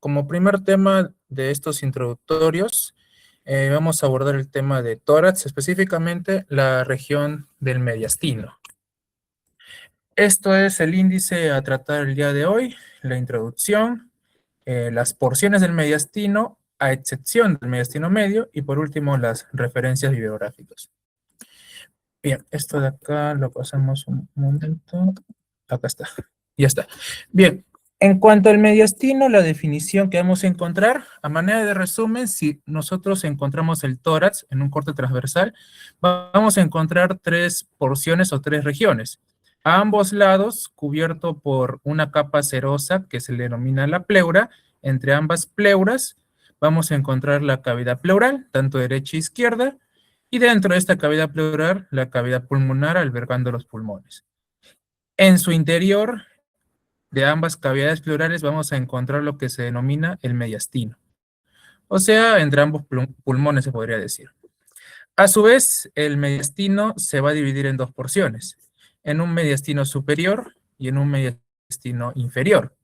como primer tema de estos introductorios, vamos a abordar el tema de tórax, específicamente la región del mediastino. Esto es el índice a tratar el día de hoy, la introducción, las porciones del mediastino, a excepción del mediastino medio, y por último las referencias bibliográficas. Bien, esto de acá lo pasamos un momento. Acá está, ya está. Bien, en cuanto al mediastino, la definición que vamos a encontrar, a manera de resumen, si nosotros encontramos el tórax en un corte transversal, vamos a encontrar tres porciones o tres regiones. A ambos lados, cubierto por una capa cerosa que se le denomina la pleura. Entre ambas pleuras vamos a encontrar la cavidad pleural, tanto derecha e izquierda, y dentro de esta cavidad pleural, la cavidad pulmonar albergando los pulmones. En su interior de ambas cavidades pleurales vamos a encontrar lo que se denomina el mediastino. O sea, entre ambos pulmones se podría decir. A su vez, el mediastino se va a dividir en dos porciones, en un mediastino superior y en un mediastino inferior.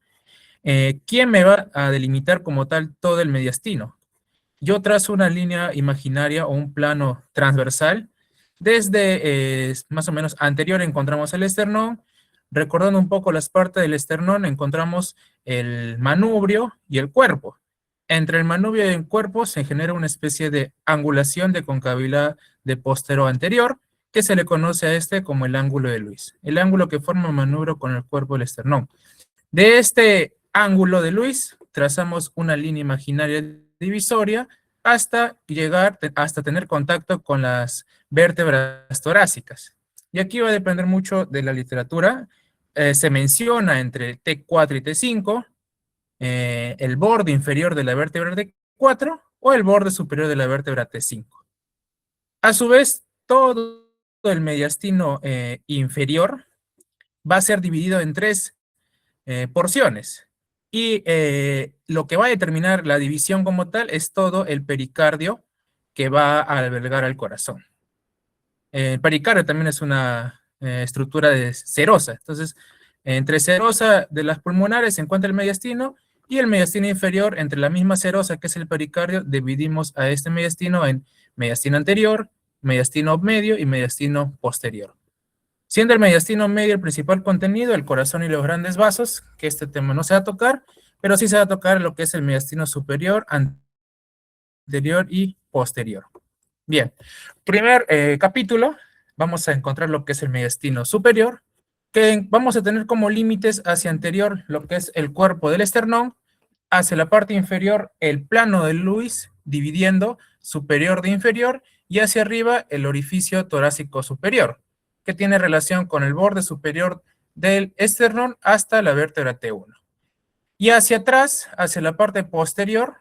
¿Quién me va a delimitar como tal todo el mediastino? Yo trazo una línea imaginaria o un plano transversal. Desde más o menos anterior encontramos el esternón. Recordando un poco las partes del esternón, encontramos el manubrio y el cuerpo. Entre el manubrio y el cuerpo se genera una especie de angulación de concavidad de postero anterior, que se le conoce a este como el ángulo de Luis, el ángulo que forma el manubrio con el cuerpo del esternón. De este ángulo de Luis trazamos una línea imaginaria divisoria hasta llegar, hasta tener contacto con las vértebras torácicas. Y aquí va a depender mucho de la literatura. Se menciona entre T4 y T5 el borde inferior de la vértebra T4 o el borde superior de la vértebra T5. A su vez, todo el mediastino inferior va a ser dividido en tres porciones. Y lo que va a determinar la división como tal es todo el pericardio que va a albergar al corazón. El pericardio también es una estructura de serosa. Entonces, entre serosa de las pulmonares se encuentra el mediastino y el mediastino inferior, entre la misma serosa que es el pericardio, dividimos a este mediastino en mediastino anterior, mediastino medio y mediastino posterior. Siendo el mediastino medio el principal contenido, el corazón y los grandes vasos, que este tema no se va a tocar, pero sí se va a tocar lo que es el mediastino superior, anterior y posterior. Bien, primer capítulo, vamos a encontrar lo que es el mediastino superior, que vamos a tener como límites hacia anterior lo que es el cuerpo del esternón, hacia la parte inferior el plano de Luis, dividiendo superior de inferior, y hacia arriba el orificio torácico superior, que tiene relación con el borde superior del esternón hasta la vértebra T1. Y hacia atrás, hacia la parte posterior,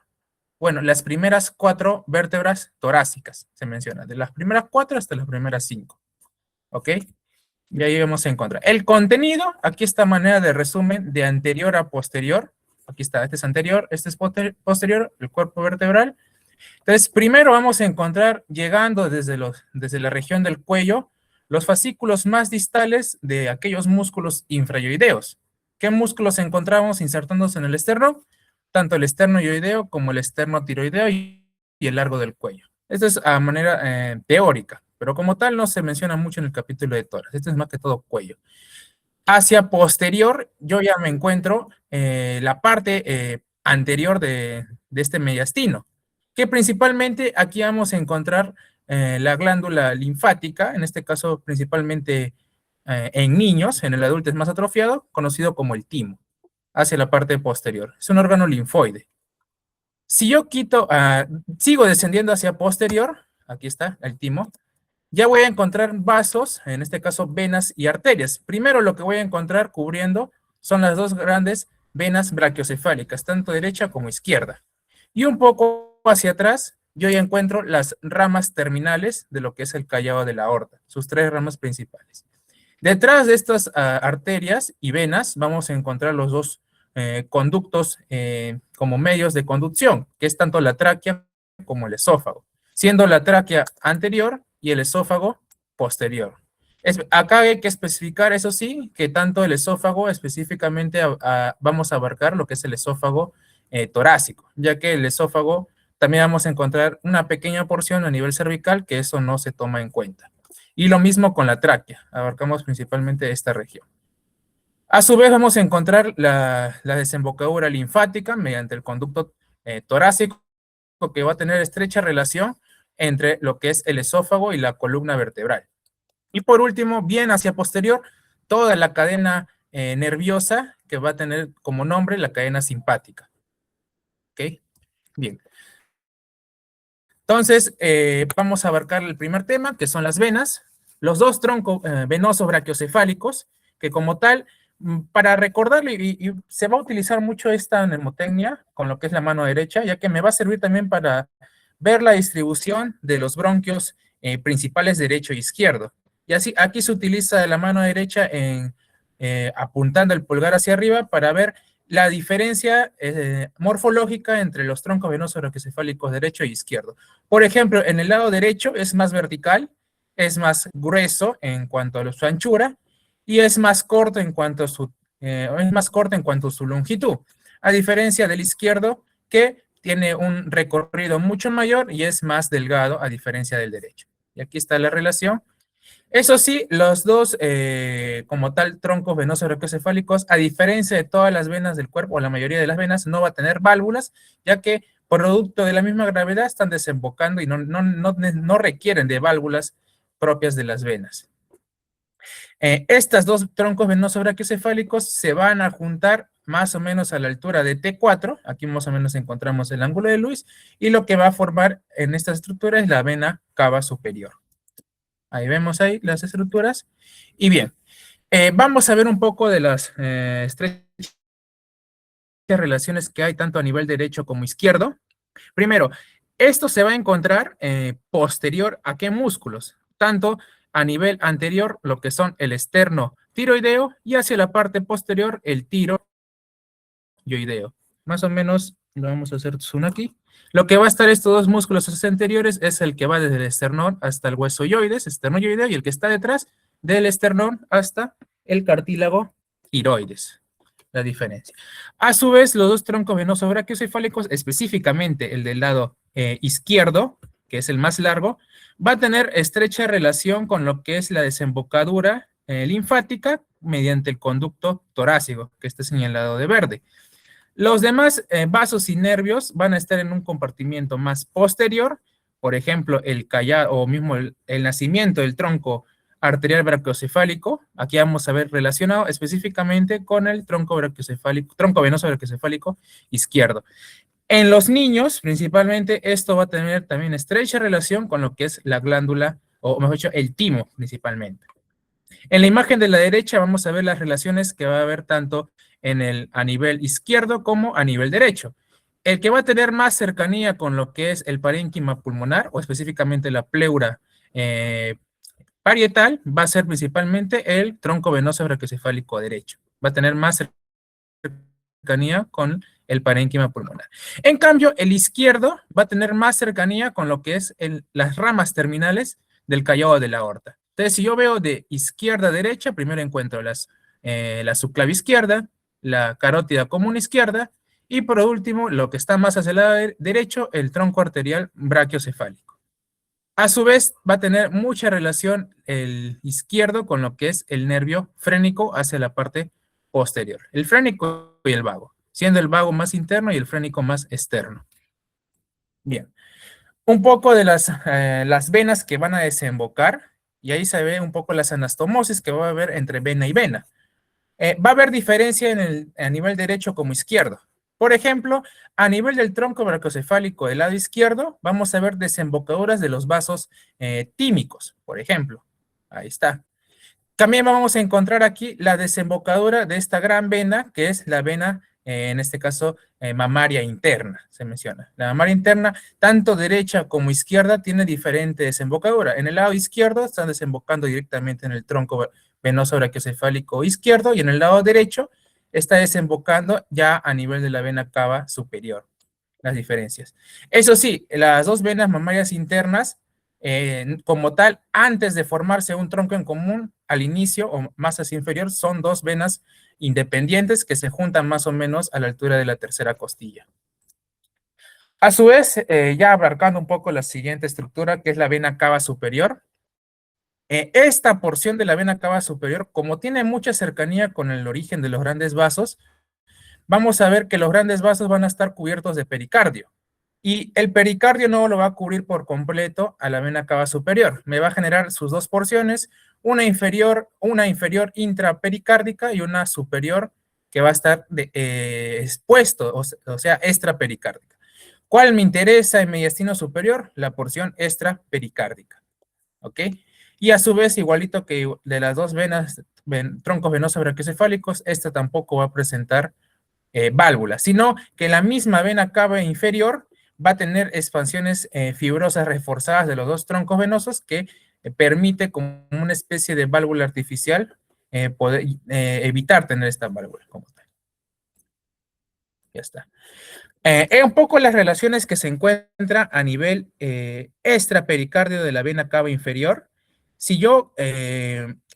bueno, las primeras 4 vértebras torácicas se menciona, de las primeras 4 hasta las primeras 5. ¿Ok? Y ahí vamos a encontrar. El contenido, aquí está manera de resumen de anterior a posterior. Aquí está, este es anterior, este es posterior, el cuerpo vertebral. Entonces, primero vamos a encontrar, llegando desde la región del cuello, los fascículos más distales de aquellos músculos infrayoideos. ¿Qué músculos encontramos insertándose en el esterno? Tanto el esternoioideo como el esternotiroideo y el largo del cuello. Esto es a manera teórica, pero como tal no se menciona mucho en el capítulo de tórax. Este es más que todo cuello. Hacia posterior, yo ya me encuentro la parte anterior de este mediastino, que principalmente aquí vamos a encontrar la glándula linfática, en este caso principalmente en niños, en el adulto es más atrofiado, conocido como el timo, hacia la parte posterior. Es un órgano linfoide. Si yo sigo descendiendo hacia posterior, aquí está el timo, ya voy a encontrar vasos, en este caso venas y arterias. Primero lo que voy a encontrar cubriendo son las dos grandes venas brachiocefálicas, tanto derecha como izquierda. Y un poco hacia atrás, yo ya encuentro las ramas terminales de lo que es el callado de la aorta, sus tres ramas principales. Detrás de estas arterias y venas vamos a encontrar los dos conductos como medios de conducción, que es tanto la tráquea como el esófago, siendo la tráquea anterior y el esófago posterior. Acá hay que especificar, eso sí, que tanto el esófago específicamente vamos a abarcar lo que es el esófago torácico, ya que el esófago también vamos a encontrar una pequeña porción a nivel cervical que eso no se toma en cuenta. Y lo mismo con la tráquea, abarcamos principalmente esta región. A su vez vamos a encontrar la desembocadura linfática mediante el conducto torácico que va a tener estrecha relación entre lo que es el esófago y la columna vertebral. Y por último, bien hacia posterior, toda la cadena nerviosa que va a tener como nombre la cadena simpática. ¿Ok? Bien. Entonces, vamos a abarcar el primer tema, que son las venas. Los dos troncos venosos brachiocefálicos, que como tal, para recordarlo, y se va a utilizar mucho esta mnemotecnia con lo que es la mano derecha, ya que me va a servir también para ver la distribución de los bronquios principales derecho e izquierdo. Y así, aquí se utiliza la mano derecha apuntando el pulgar hacia arriba para ver la diferencia morfológica entre los troncos venosos brachiocefálicos derecho e izquierdo. Por ejemplo, en el lado derecho es más vertical, es más grueso en cuanto a su anchura y es más corto en cuanto a su longitud, a diferencia del izquierdo que tiene un recorrido mucho mayor y es más delgado a diferencia del derecho. Y aquí está la relación. Eso sí, los dos, como tal, troncos venosos brachiocefálicos, a diferencia de todas las venas del cuerpo, o la mayoría de las venas, no va a tener válvulas, ya que producto de la misma gravedad están desembocando y no requieren de válvulas propias de las venas. Estas dos troncos venosos brachiocefálicos se van a juntar más o menos a la altura de T4, aquí más o menos encontramos el ángulo de Lewis, y lo que va a formar en esta estructura es la vena cava superior. Ahí vemos ahí las estructuras. Y bien, vamos a ver un poco de las estrechas relaciones que hay tanto a nivel derecho como izquierdo. Primero, esto se va a encontrar posterior a qué músculos, tanto a nivel anterior, lo que son el esterno tiroideo, y hacia la parte posterior, el tiroideo. Más o menos, lo vamos a hacer zoom aquí. Lo que va a estar estos dos músculos anteriores es el que va desde el esternón hasta el hueso yoides, esternoyoideo, y el que está detrás del esternón hasta el cartílago tiroides. La diferencia. A su vez, los dos troncos venosos brachiocefálicos, específicamente el del lado izquierdo, que es el más largo, va a tener estrecha relación con lo que es la desembocadura linfática mediante el conducto torácico, que está señalado de verde. Los demás vasos y nervios van a estar en un compartimiento más posterior, por ejemplo, el callado o mismo el nacimiento del tronco arterial brachiocefálico. Aquí vamos a ver relacionado específicamente con el tronco venoso brachiocefálico izquierdo. En los niños, principalmente, esto va a tener también estrecha relación con lo que es la glándula, o mejor dicho, el timo, principalmente. En la imagen de la derecha vamos a ver las relaciones que va a haber tanto a nivel izquierdo como a nivel derecho. El que va a tener más cercanía con lo que es el parénquima pulmonar, o específicamente la pleura parietal, va a ser principalmente el tronco venoso brachiocefálico derecho. Va a tener más cercanía con el parénquima pulmonar. En cambio, el izquierdo va a tener más cercanía con lo que es las ramas terminales del callado de la aorta. Entonces, si yo veo de izquierda a derecha, primero encuentro la subclave izquierda, la carótida común izquierda, y por último, lo que está más hacia el lado derecho, el tronco arterial brachiocefálico. A su vez, va a tener mucha relación el izquierdo con lo que es el nervio frénico hacia la parte posterior. El frénico y el vago, siendo el vago más interno y el frénico más externo. Bien. Un poco de las venas que van a desembocar, y ahí se ve un poco las anastomosis que va a haber entre vena y vena. Va a haber diferencia a nivel derecho como izquierdo. Por ejemplo, a nivel del tronco brachiocefálico del lado izquierdo, vamos a ver desembocaduras de los vasos tímicos, por ejemplo. Ahí está. También vamos a encontrar aquí la desembocadura de esta gran vena, que es la vena, en este caso, mamaria interna, se menciona. La mamaria interna, tanto derecha como izquierda, tiene diferente desembocadura. En el lado izquierdo están desembocando directamente en el tronco venoso brachiocefálico izquierdo, y en el lado derecho está desembocando ya a nivel de la vena cava superior. Las diferencias. Eso sí, las dos venas mamarias internas, como tal, antes de formarse un tronco en común, al inicio o más hacia inferior, son dos venas independientes que se juntan más o menos a la altura de la tercera costilla. A su vez, ya abarcando un poco la siguiente estructura, que es la vena cava superior. Esta porción de la vena cava superior, como tiene mucha cercanía con el origen de los grandes vasos, vamos a ver que los grandes vasos van a estar cubiertos de pericardio. Y el pericardio no lo va a cubrir por completo a la vena cava superior. Me va a generar sus dos porciones, una inferior intrapericárdica y una superior que va a estar expuesto, o sea, extrapericárdica. ¿Cuál me interesa en mediastino superior? La porción extrapericárdica. ¿Ok? Y a su vez, igualito que de las dos venas, troncos venosos brachiocefálicos, esta tampoco va a presentar válvulas, sino que la misma vena cava inferior va a tener expansiones fibrosas reforzadas de los dos troncos venosos que permite como una especie de válvula artificial poder evitar tener esta válvula como tal. Ya está. Un poco las relaciones que se encuentran a nivel extrapericardio de la vena cava inferior. Si yo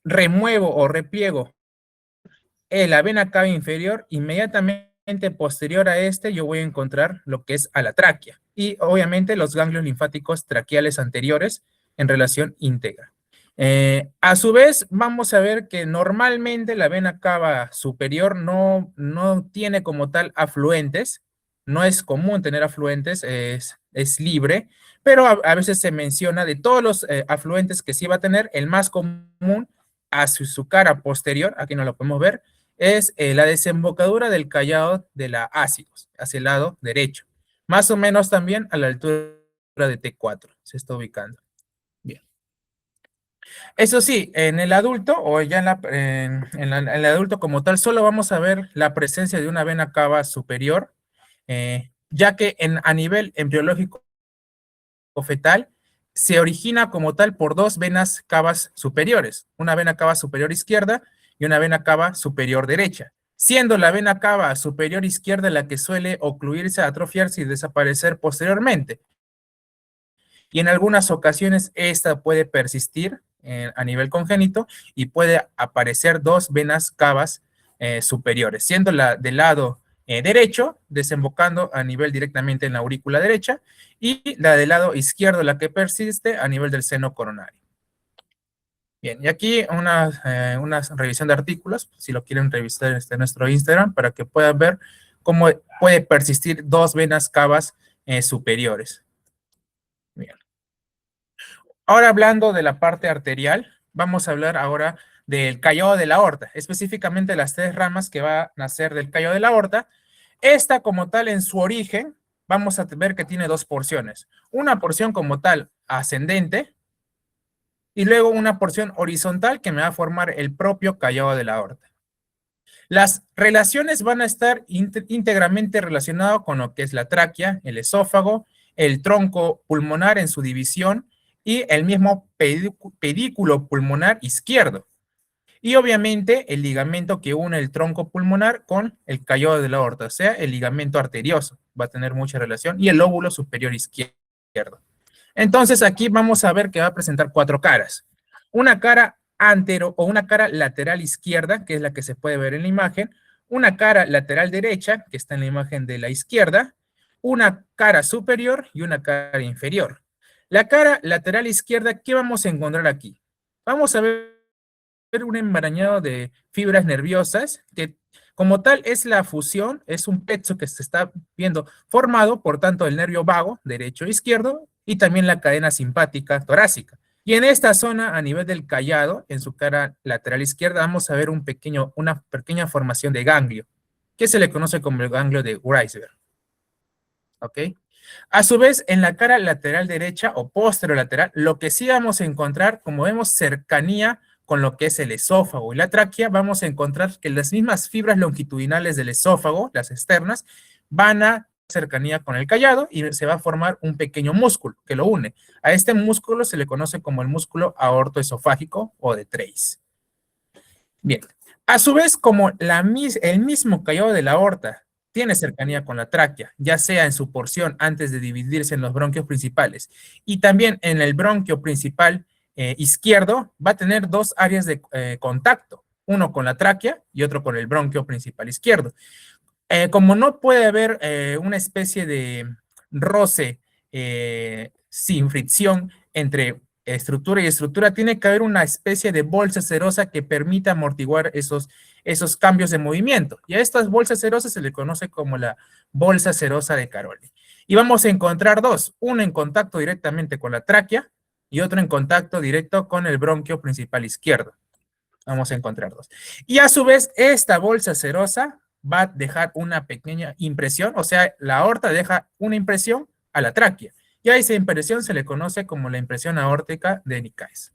remuevo o repliego la vena cava inferior, inmediatamente posterior a este, yo voy a encontrar lo que es a la tráquea y obviamente los ganglios linfáticos traqueales anteriores en relación íntegra. A su vez, vamos a ver que normalmente la vena cava superior no tiene como tal afluentes, no es común tener afluentes, es libre, pero a veces se menciona de todos los afluentes que sí va a tener, el más común hacia su cara posterior, aquí no lo podemos ver, es la desembocadura del callado de la ácidos, hacia el lado derecho. Más o menos también a la altura de T4, se está ubicando. Bien. Eso sí, en el adulto o ya en el adulto como tal, solo vamos a ver la presencia de una vena cava superior, ya que a nivel embriológico o fetal se origina como tal por dos venas cavas superiores, una vena cava superior izquierda y una vena cava superior derecha, siendo la vena cava superior izquierda la que suele ocluirse, atrofiarse y desaparecer posteriormente. Y en algunas ocasiones esta puede persistir a nivel congénito y puede aparecer dos venas cavas superiores, siendo la del lado derecho, desembocando a nivel directamente en la aurícula derecha, y la del lado izquierdo, la que persiste a nivel del seno coronario. Bien, y aquí una revisión de artículos, si lo quieren revisar en nuestro Instagram, para que puedan ver cómo puede persistir dos venas cavas superiores. Bien. Ahora hablando de la parte arterial, vamos a hablar ahora del callado de la aorta, específicamente las tres ramas que va a nacer del callado de la aorta. Esta como tal en su origen, vamos a ver que tiene dos porciones. Una porción como tal ascendente y luego una porción horizontal que me va a formar el propio callado de la aorta. Las relaciones van a estar íntegramente relacionadas con lo que es la tráquea, el esófago, el tronco pulmonar en su división y el mismo pedículo pulmonar izquierdo. Y obviamente el ligamento que une el tronco pulmonar con el callado de la aorta, o sea, el ligamento arterioso, va a tener mucha relación, y el lóbulo superior izquierdo. Entonces aquí vamos a ver que va a presentar cuatro caras. Una cara antero o una cara lateral izquierda, que es la que se puede ver en la imagen, una cara lateral derecha, que está en la imagen de la izquierda, una cara superior y una cara inferior. La cara lateral izquierda, ¿qué vamos a encontrar aquí? Vamos a ver un enmarañado de fibras nerviosas que como tal es la fusión, es un plexo que se está viendo formado, por tanto, el nervio vago, derecho e izquierdo, y también la cadena simpática torácica. Y en esta zona, a nivel del callado, en su cara lateral izquierda, vamos a ver una pequeña formación de ganglio, que se le conoce como el ganglio de Weisberg. ¿Ok? A su vez, en la cara lateral derecha o posterolateral, lo que sí vamos a encontrar, como vemos cercanía con lo que es el esófago y la tráquea, vamos a encontrar que las mismas fibras longitudinales del esófago, las externas, van a cercanía con el callado y se va a formar un pequeño músculo que lo une. A este músculo se le conoce como el músculo aortoesofágico o de Treis. Bien, a su vez, como el mismo callado de la aorta tiene cercanía con la tráquea, ya sea en su porción antes de dividirse en los bronquios principales y también en el bronquio principal izquierdo, va a tener dos áreas de contacto, uno con la tráquea y otro con el bronquio principal izquierdo. Como no puede haber una especie de roce sin fricción entre estructura y estructura, tiene que haber una especie de bolsa cerosa que permita amortiguar esos cambios de movimiento. Y a estas bolsas cerosas se le conoce como la bolsa cerosa de Caroli. Y vamos a encontrar dos, uno en contacto directamente con la tráquea y otro en contacto directo con el bronquio principal izquierdo. Vamos a encontrar dos. Y a su vez, esta bolsa cerosa va a dejar una pequeña impresión, o sea, la aorta deja una impresión a la tráquea. Y a esa impresión se le conoce como la impresión aórtica de Nicaise.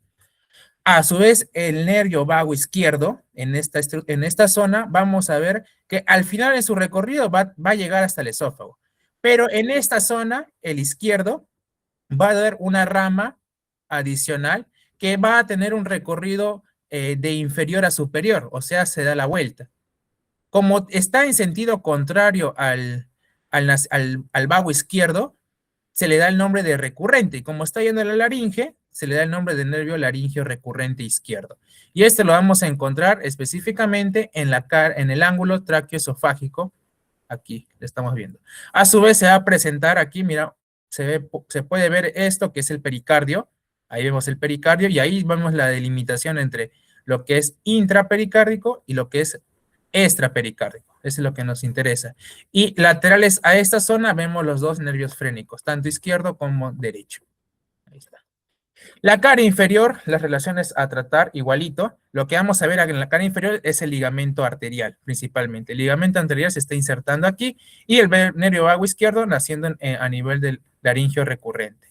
A su vez, el nervio vago izquierdo, en esta zona, vamos a ver que al final de su recorrido va a llegar hasta el esófago. Pero en esta zona, el izquierdo va a dar una rama adicional que va a tener un recorrido de inferior a superior, o sea, se da la vuelta. Como está en sentido contrario al vago izquierdo, se le da el nombre de recurrente, y como está yendo a la laringe, se le da el nombre de nervio laringio recurrente izquierdo. Y este lo vamos a encontrar específicamente en el ángulo tráqueo-esofágico. Aquí lo estamos viendo. A su vez se va a presentar aquí, mira, se puede ver esto que es el pericardio. Ahí vemos el pericardio y ahí vemos la delimitación entre lo que es intrapericárdico y lo que es extrapericárdico. Eso es lo que nos interesa. Y laterales a esta zona vemos los dos nervios frénicos, tanto izquierdo como derecho. Ahí está. La cara inferior, las relaciones a tratar igualito. Lo que vamos a ver en la cara inferior es el ligamento arterial, principalmente. El ligamento arterial se está insertando aquí y el nervio vago izquierdo naciendo a nivel del laringio recurrente.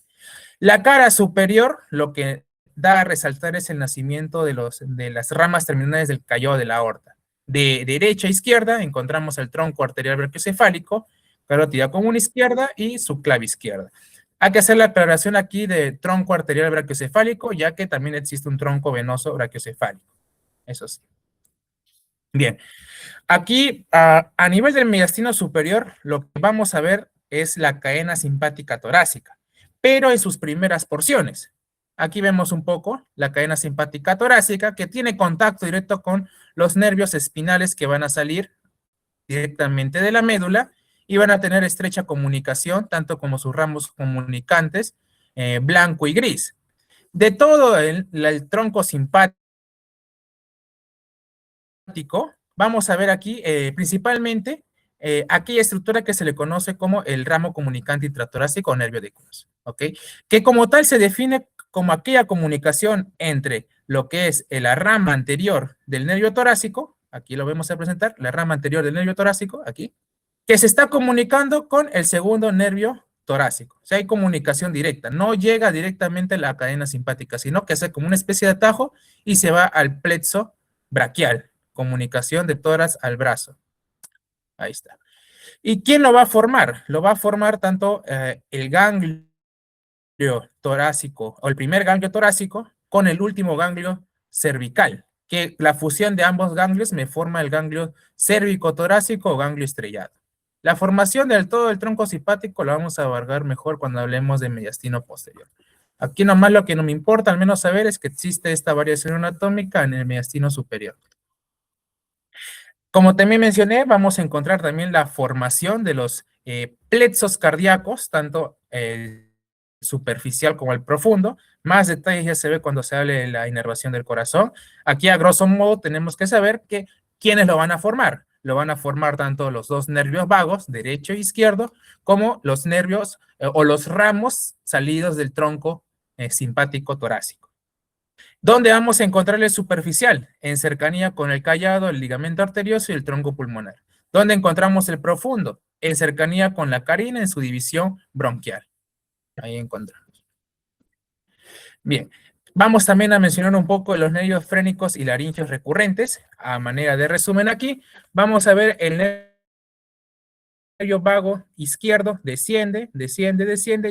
La cara superior, lo que da a resaltar es el nacimiento de las ramas terminales del callado de la aorta. De derecha a izquierda encontramos el tronco arterial brachiocefálico, carótida común izquierda y subclave izquierda. Hay que hacer la aclaración aquí de tronco arterial brachiocefálico, ya que también existe un tronco venoso brachiocefálico. Eso sí. Bien, aquí a nivel del mediastino superior, lo que vamos a ver es la cadena simpática torácica, pero en sus primeras porciones. Aquí vemos un poco la cadena simpática torácica que tiene contacto directo con los nervios espinales que van a salir directamente de la médula y van a tener estrecha comunicación, tanto como sus ramos comunicantes, blanco y gris. De todo el tronco simpático, vamos a ver aquí principalmente aquella estructura que se le conoce como el ramo comunicante intratorácico o nervio de Cruz, ¿ok? Que como tal se define como aquella comunicación entre lo que es la rama anterior del nervio torácico, aquí lo vamos a presentar, la rama anterior del nervio torácico, aquí, que se está comunicando con el segundo nervio torácico. O sea, hay comunicación directa. No llega directamente a la cadena simpática, sino que hace como una especie de atajo y se va al plexo braquial. Comunicación de tórax al brazo. Ahí está. ¿Y quién lo va a formar? Lo va a formar tanto el ganglio torácico o el primer ganglio torácico con el último ganglio cervical, que la fusión de ambos ganglios me forma el ganglio cérvico-torácico o ganglio estrellado. La formación del todo del tronco simpático la vamos a abarcar mejor cuando hablemos de mediastino posterior. Aquí nomás lo que no me importa al menos saber es que existe esta variación anatómica en el mediastino superior. Como también mencioné, vamos a encontrar también la formación de los plexos cardíacos, tanto el superficial como el profundo. Más detalles ya se ve cuando se hable de la inervación del corazón. Aquí, a grosso modo, tenemos que saber que quiénes lo van a formar. Lo van a formar tanto los dos nervios vagos, derecho e izquierdo, como los nervios o los ramos salidos del tronco simpático torácico. ¿Dónde vamos a encontrar el superficial? En cercanía con el callado, el ligamento arterioso y el tronco pulmonar. ¿Dónde encontramos el profundo? En cercanía con la carina en su división bronquial. Ahí encontramos. Bien, vamos también a mencionar un poco los nervios frénicos y laringios recurrentes. A manera de resumen aquí, vamos a ver el nervio vago izquierdo, desciende,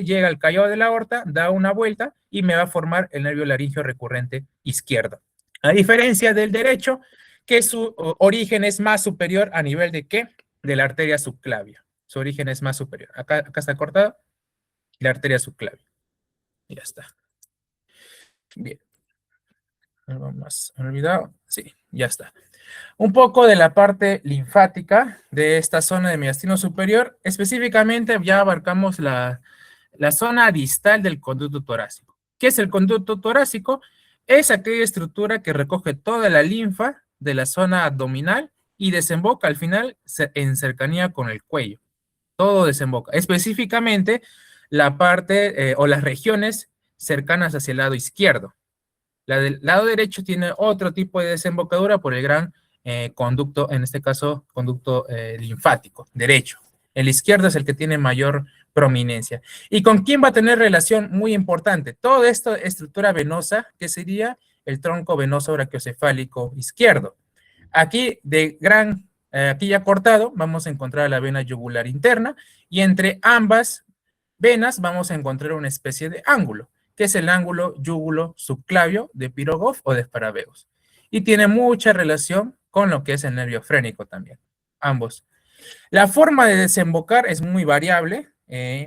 llega al callado de la aorta, da una vuelta y me va a formar el nervio laringio recurrente izquierdo. A diferencia del derecho, que su origen es más superior a nivel de ¿qué? De la arteria subclavia. Su origen es más superior. Acá está cortado la arteria subclavia. Ya está. Bien. Algo más olvidado. Sí, ya está. Un poco de la parte linfática de esta zona de mediastino superior, específicamente ya abarcamos la zona distal del conducto torácico. ¿Qué es el conducto torácico? Es aquella estructura que recoge toda la linfa de la zona abdominal y desemboca al final en cercanía con el cuello. Todo desemboca. Específicamente la parte o las regiones cercanas hacia el lado izquierdo. La del lado derecho tiene otro tipo de desembocadura por el gran conducto, en este caso, conducto linfático, derecho. El izquierdo es el que tiene mayor prominencia. ¿Y con quién va a tener relación? Muy importante. Toda esta estructura venosa, que sería el tronco venoso brachiocefálico izquierdo. Aquí, aquí ya cortado, vamos a encontrar la vena yugular interna y entre ambas venas vamos a encontrar una especie de ángulo, que es el ángulo yúgulo-subclavio de Pirogov o de Sparaveus. Y tiene mucha relación con lo que es el nervio frénico también, ambos. La forma de desembocar es muy variable.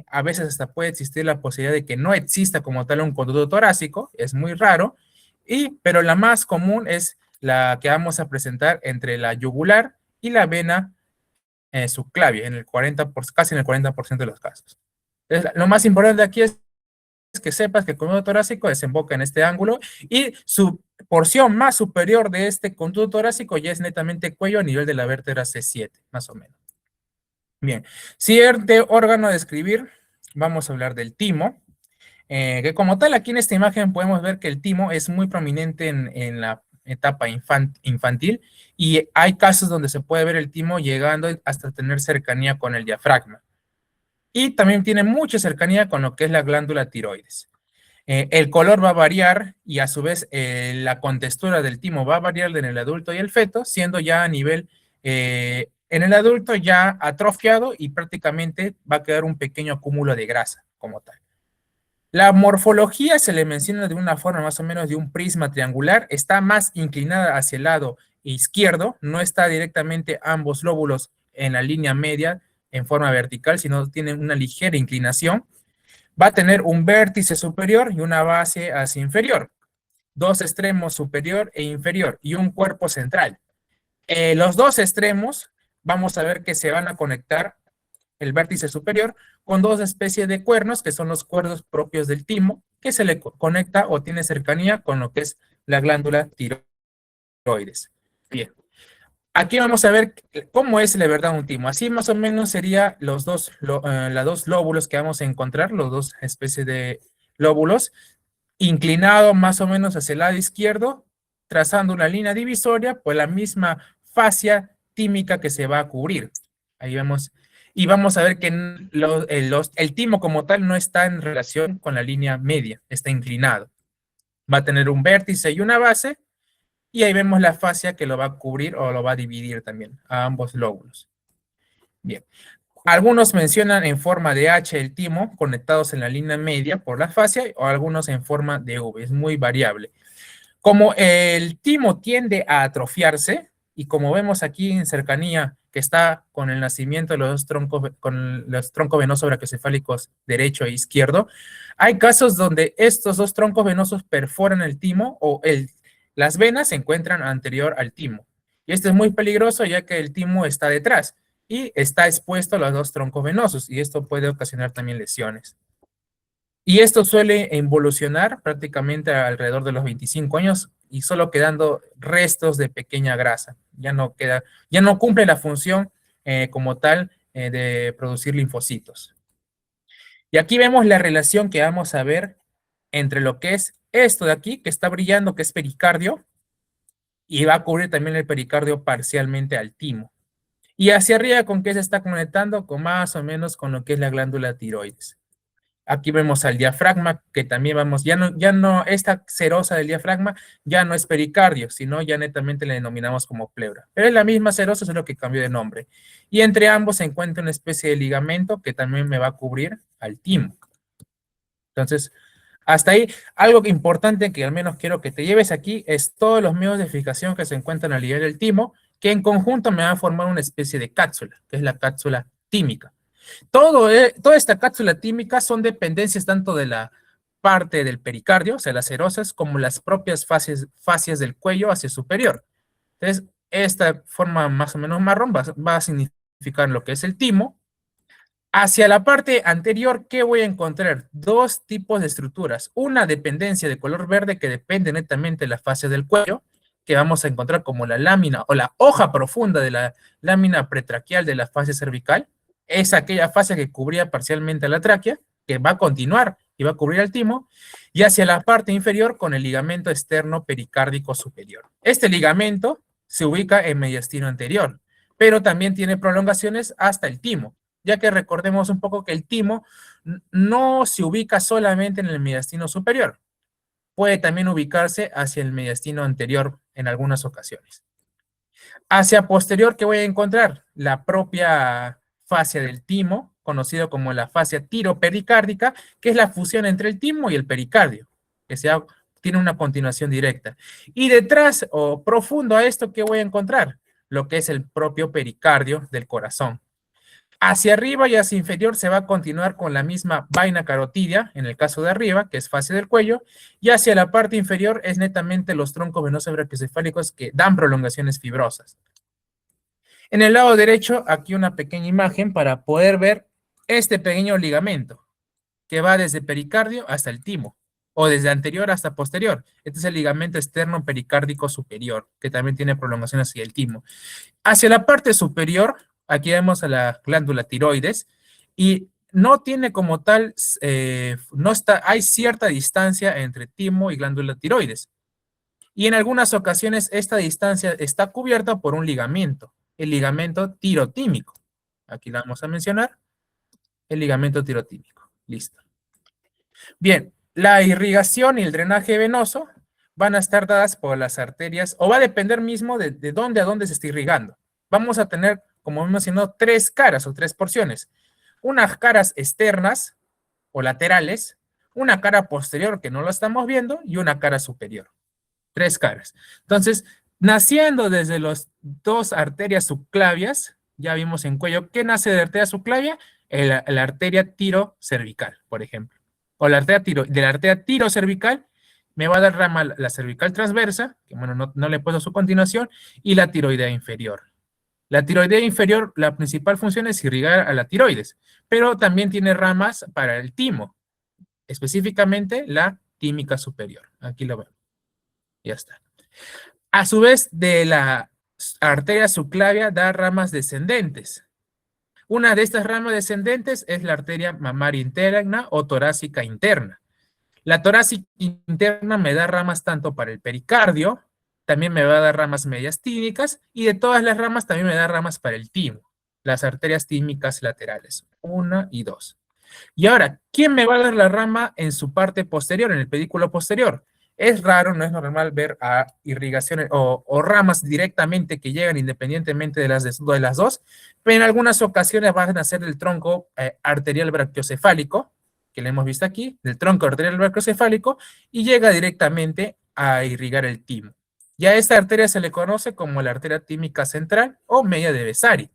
A veces hasta puede existir la posibilidad de que no exista como tal un conducto torácico, es muy raro, pero la más común es la que vamos a presentar entre la yugular y la vena subclavia, en el 40 casi en el 40% de los casos. Entonces, lo más importante aquí es que sepas que el conducto torácico desemboca en este ángulo y su porción más superior de este conducto torácico ya es netamente cuello a nivel de la vértebra C7, más o menos. Bien, siguiente órgano a describir, vamos a hablar del timo, que como tal aquí en esta imagen podemos ver que el timo es muy prominente en la etapa infantil y hay casos donde se puede ver el timo llegando hasta tener cercanía con el diafragma. Y también tiene mucha cercanía con lo que es la glándula tiroides. El color va a variar y a su vez la contextura del timo va a variar en el adulto y el feto, siendo ya a nivel, en el adulto ya atrofiado y prácticamente va a quedar un pequeño acúmulo de grasa como tal. La morfología se le menciona de una forma más o menos de un prisma triangular, está más inclinada hacia el lado izquierdo, no está directamente ambos lóbulos en la línea media en forma vertical, sino tienen una ligera inclinación. Va a tener un vértice superior y una base hacia inferior, dos extremos superior e inferior y un cuerpo central. Los dos extremos vamos a ver que se van a conectar el vértice superior con dos especies de cuernos que son los cuernos propios del timo que se le conecta o tiene cercanía con lo que es la glándula tiroides. Bien. Aquí vamos a ver cómo es la verdad un timo. Así más o menos serían los dos lóbulos que vamos a encontrar, los dos especies de lóbulos, inclinado más o menos hacia el lado izquierdo, trazando una línea divisoria por la misma fascia tímica que se va a cubrir. Ahí vemos. Y vamos a ver que el timo como tal no está en relación con la línea media, está inclinado. Va a tener un vértice y una base, y ahí vemos la fascia que lo va a cubrir o lo va a dividir también a ambos lóbulos. Bien. Algunos mencionan en forma de H el timo conectados en la línea media por la fascia o algunos en forma de V. Es muy variable. Como el timo tiende a atrofiarse y como vemos aquí en cercanía que está con el nacimiento de los troncos venosos brachiocefálicos derecho e izquierdo, hay casos donde estos dos troncos venosos perforan el timo o las venas se encuentran anterior al timo. Y esto es muy peligroso ya que el timo está detrás y está expuesto a los dos troncos venosos y esto puede ocasionar también lesiones. Y esto suele involucionar prácticamente alrededor de los 25 años y solo quedando restos de pequeña grasa. Ya no cumple la función como tal de producir linfocitos. Y aquí vemos la relación que vamos a ver entre lo que es esto de aquí, que está brillando, que es pericardio, y va a cubrir también el pericardio parcialmente al timo. Y hacia arriba, ¿con qué se está conectando? Con más o menos con lo que es la glándula tiroides. Aquí vemos al diafragma, que también vamos, esta serosa del diafragma ya no es pericardio, sino ya netamente le denominamos como pleura. Pero es la misma serosa, solo que cambió de nombre. Y entre ambos se encuentra una especie de ligamento que también me va a cubrir al timo. Entonces, hasta ahí, algo importante que al menos quiero que te lleves aquí es todos los medios de fijación que se encuentran al nivel del timo, que en conjunto me van a formar una especie de cápsula, que es la cápsula tímica. Toda esta cápsula tímica son dependencias tanto de la parte del pericardio, o sea, las serosas, como las propias fascias del cuello hacia superior. Entonces, esta forma más o menos marrón va a significar lo que es el timo. Hacia la parte anterior, ¿qué voy a encontrar? Dos tipos de estructuras. Una dependencia de color verde que depende netamente de la fascia del cuello, que vamos a encontrar como la lámina o la hoja profunda de la lámina pretraqueal de la fascia cervical. Es aquella fascia que cubría parcialmente la tráquea, que va a continuar y va a cubrir el timo. Y hacia la parte inferior con el ligamento externo pericárdico superior. Este ligamento se ubica en mediastino anterior, pero también tiene prolongaciones hasta el timo, ya que recordemos un poco que el timo no se ubica solamente en el mediastino superior, puede también ubicarse hacia el mediastino anterior en algunas ocasiones. Hacia posterior, ¿qué voy a encontrar? La propia fascia del timo, conocido como la fascia tiropericárdica, que es la fusión entre el timo y el pericardio, que tiene una continuación directa. Y detrás o profundo a esto, ¿qué voy a encontrar? Lo que es el propio pericardio del corazón. Hacia arriba y hacia inferior se va a continuar con la misma vaina carotidia, en el caso de arriba, que es fascia del cuello, y hacia la parte inferior es netamente los troncos venosos brachiocefálicos que dan prolongaciones fibrosas. En el lado derecho, aquí una pequeña imagen para poder ver este pequeño ligamento, que va desde pericardio hasta el timo, o desde anterior hasta posterior. Este es el ligamento externo pericárdico superior, que también tiene prolongación hacia el timo. Hacia la parte superior, aquí vemos a la glándula tiroides y no tiene como tal, hay cierta distancia entre timo y glándula tiroides. Y en algunas ocasiones esta distancia está cubierta por un ligamento, el ligamento tirotímico. Aquí la vamos a mencionar, el ligamento tirotímico. Listo. Bien, la irrigación y el drenaje venoso van a estar dadas por las arterias, o va a depender mismo de dónde a dónde se está irrigando. Vamos a tener, como hemos mencionado, tres caras o tres porciones. Unas caras externas o laterales, una cara posterior que no lo estamos viendo y una cara superior. Tres caras. Entonces, naciendo desde las dos arterias subclavias, ya vimos en cuello, ¿qué nace de la arteria subclavia? La arteria tirocervical, por ejemplo. O la arteria de la arteria tirocervical me va a dar rama la cervical transversa, que bueno, no le he puesto su continuación, y la tiroidea inferior. La tiroidea inferior, la principal función es irrigar a la tiroides, pero también tiene ramas para el timo, específicamente la tímica superior. Aquí lo vemos. Ya está. A su vez, de la arteria subclavia da ramas descendentes. Una de estas ramas descendentes es la arteria mamaria interna o torácica interna. La torácica interna me da ramas tanto para el pericardio, también me va a dar ramas mediastínicas, y de todas las ramas también me da ramas para el timo, las arterias tímicas laterales, 1 y 2. Y ahora, ¿quién me va a dar la rama en su parte posterior, en el pedículo posterior? Es raro, no es normal ver a irrigaciones o ramas directamente que llegan independientemente de las dos, pero en algunas ocasiones van a ser del tronco arterial brachiocefálico, que le hemos visto aquí, del tronco arterial brachiocefálico, y llega directamente a irrigar el timo. Y a esta arteria se le conoce como la arteria tímica central o media de Vesari,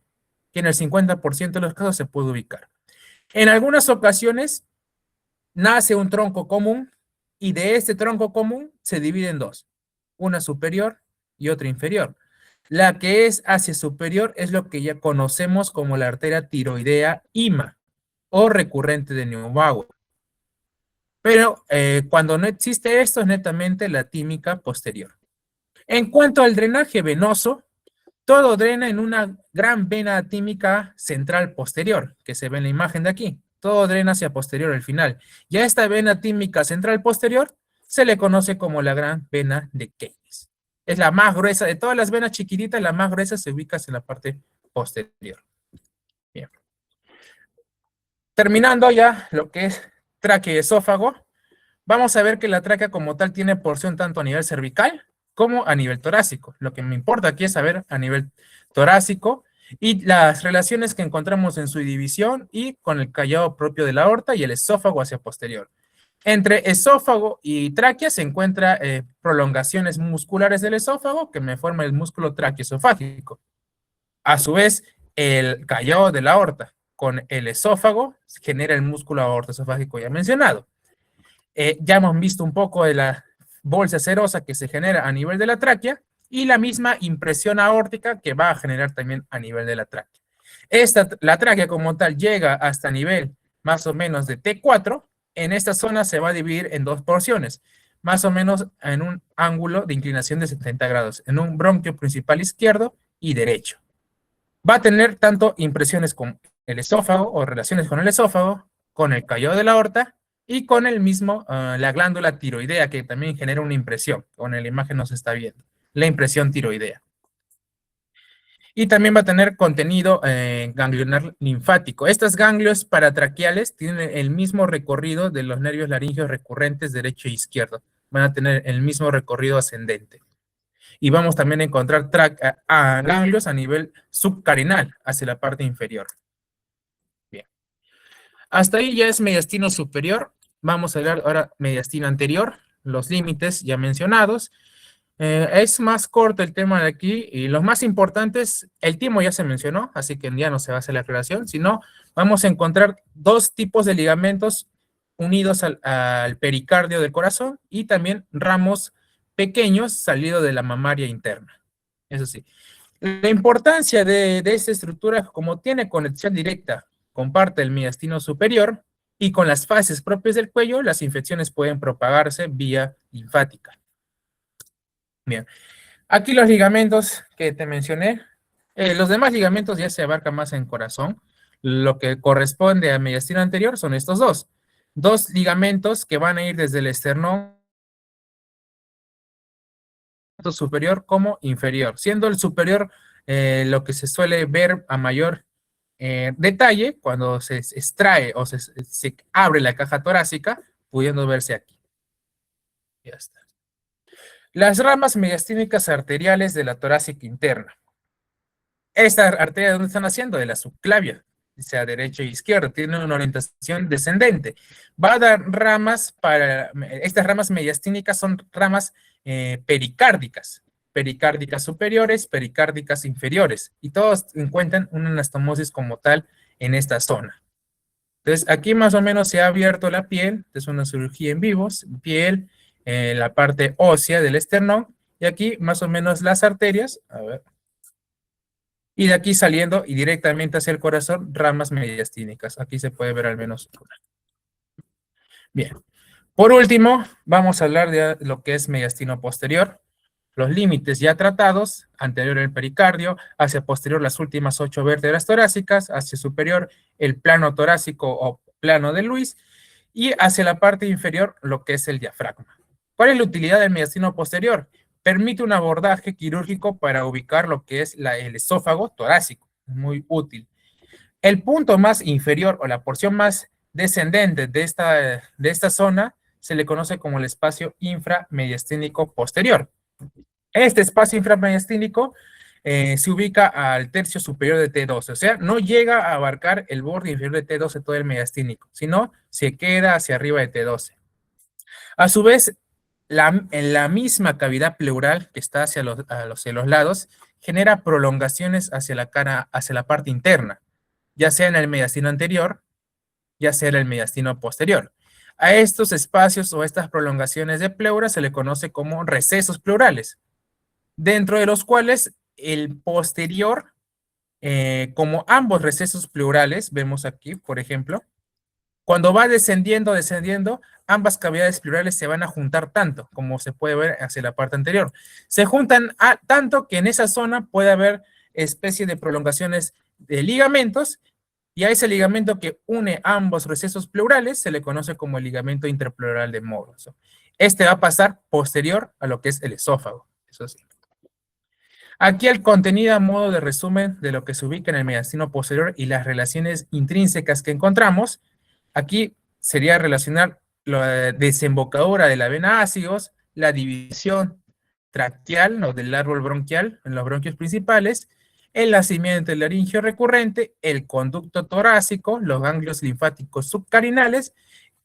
que en el 50% de los casos se puede ubicar. En algunas ocasiones nace un tronco común y de este tronco común se divide en dos, una superior y otra inferior. La que es hacia superior es lo que ya conocemos como la arteria tiroidea IMA o recurrente de Neubauer. Pero cuando no existe esto es netamente la tímica posterior. En cuanto al drenaje venoso, todo drena en una gran vena tímica central posterior, que se ve en la imagen de aquí. Todo drena hacia posterior al final. Y a esta vena tímica central posterior se le conoce como la gran vena de Keynes. Es la más gruesa de todas las venas chiquititas, la más gruesa se ubica en la parte posterior. Bien. Terminando ya lo que es tráquea y esófago, vamos a ver que la tráquea como tal tiene porción tanto a nivel cervical como a nivel torácico. Lo que me importa aquí es saber a nivel torácico y las relaciones que encontramos en su división y con el callado propio de la aorta y el esófago hacia posterior. Entre esófago y tráquea se encuentran prolongaciones musculares del esófago que me forma el músculo tráqueo-esofágico. A su vez, el callado de la aorta con el esófago genera el músculo aortoesofágico ya mencionado. Ya hemos visto un poco de la bolsa serosa que se genera a nivel de la tráquea y la misma impresión aórtica que va a generar también a nivel de la tráquea. La tráquea como tal llega hasta nivel más o menos de T4. En esta zona se va a dividir en dos porciones, más o menos en un ángulo de inclinación de 70 grados, en un bronquio principal izquierdo y derecho. Va a tener tanto impresiones con el esófago o relaciones con el esófago, con el callado de la aorta y con el mismo, la glándula tiroidea, que también genera una impresión. Con la imagen no se está viendo, la impresión tiroidea. Y también va a tener contenido ganglionar linfático. Estos ganglios paratraqueales tienen el mismo recorrido de los nervios laringeos recurrentes derecho e izquierdo. Van a tener el mismo recorrido ascendente. Y vamos también a encontrar ganglios a nivel subcarinal, hacia la parte inferior. Bien. Hasta ahí ya es mediastino superior. Vamos a hablar ahora mediastino anterior, los límites ya mencionados. Es más corto el tema de aquí y los más importantes, el timo ya se mencionó, así que ya no se va a hacer la aclaración, sino vamos a encontrar dos tipos de ligamentos unidos al pericardio del corazón y también ramos pequeños salidos de la mamaria interna. Eso sí. La importancia de esta estructura, como tiene conexión directa con parte del mediastino superior y con las fases propias del cuello, las infecciones pueden propagarse vía linfática. Bien. Aquí los ligamentos que te mencioné, los demás ligamentos ya se abarcan más en corazón. Lo que corresponde al mediastino anterior son estos dos. Dos ligamentos que van a ir desde el esternón tanto superior como inferior, siendo el superior lo que se suele ver a mayor detalle cuando se extrae o se abre la caja torácica, pudiendo verse aquí. Ya está. Las ramas mediastínicas arteriales de la torácica interna. Esta arteria, ¿de dónde están haciendo? De la subclavia, sea derecha e izquierda, tiene una orientación descendente. Va a dar ramas estas ramas mediastínicas son ramas pericárdicas, pericárdicas superiores, pericárdicas inferiores, y todos encuentran una anastomosis como tal en esta zona. Entonces, aquí más o menos se ha abierto la piel, es una cirugía en vivo, piel, la parte ósea del esternón, y aquí más o menos las arterias, a ver, y de aquí saliendo y directamente hacia el corazón, ramas mediastínicas. Aquí se puede ver al menos una. Bien. Por último, vamos a hablar de lo que es mediastino posterior. Los límites ya tratados, anterior el pericardio, hacia posterior las últimas 8 vértebras torácicas, hacia superior el plano torácico o plano de Luis, y hacia la parte inferior lo que es el diafragma. ¿Cuál es la utilidad del mediastino posterior? Permite un abordaje quirúrgico para ubicar lo que es el esófago torácico. Muy útil. El punto más inferior o la porción más descendente de esta zona se le conoce como el espacio inframediastínico posterior. Este espacio inframediastínico se ubica al tercio superior de T12, o sea, no llega a abarcar el borde inferior de T12 todo el mediastínico, sino se queda hacia arriba de T12. A su vez, en la misma cavidad pleural que está hacia los lados, genera prolongaciones hacia la parte interna, ya sea en el mediastino anterior, ya sea en el mediastino posterior. A estos espacios o estas prolongaciones de pleura se le conoce como recesos pleurales, dentro de los cuales el posterior, como ambos recesos pleurales, vemos aquí, por ejemplo, cuando va descendiendo, ambas cavidades pleurales se van a juntar tanto, como se puede ver hacia la parte anterior. Se juntan tanto que en esa zona puede haber especie de prolongaciones de ligamentos, y a ese ligamento que une ambos recesos pleurales se le conoce como el ligamento interpleural de Moro. Este va a pasar posterior a lo que es el esófago, eso sí. Aquí el contenido a modo de resumen de lo que se ubica en el mediastino posterior y las relaciones intrínsecas que encontramos. Aquí sería relacionar la desembocadura de la vena ácidos, la división tracteal, ¿no?, del árbol bronquial en los bronquios principales, el nacimiento del laringio recurrente, el conducto torácico, los ganglios linfáticos subcarinales,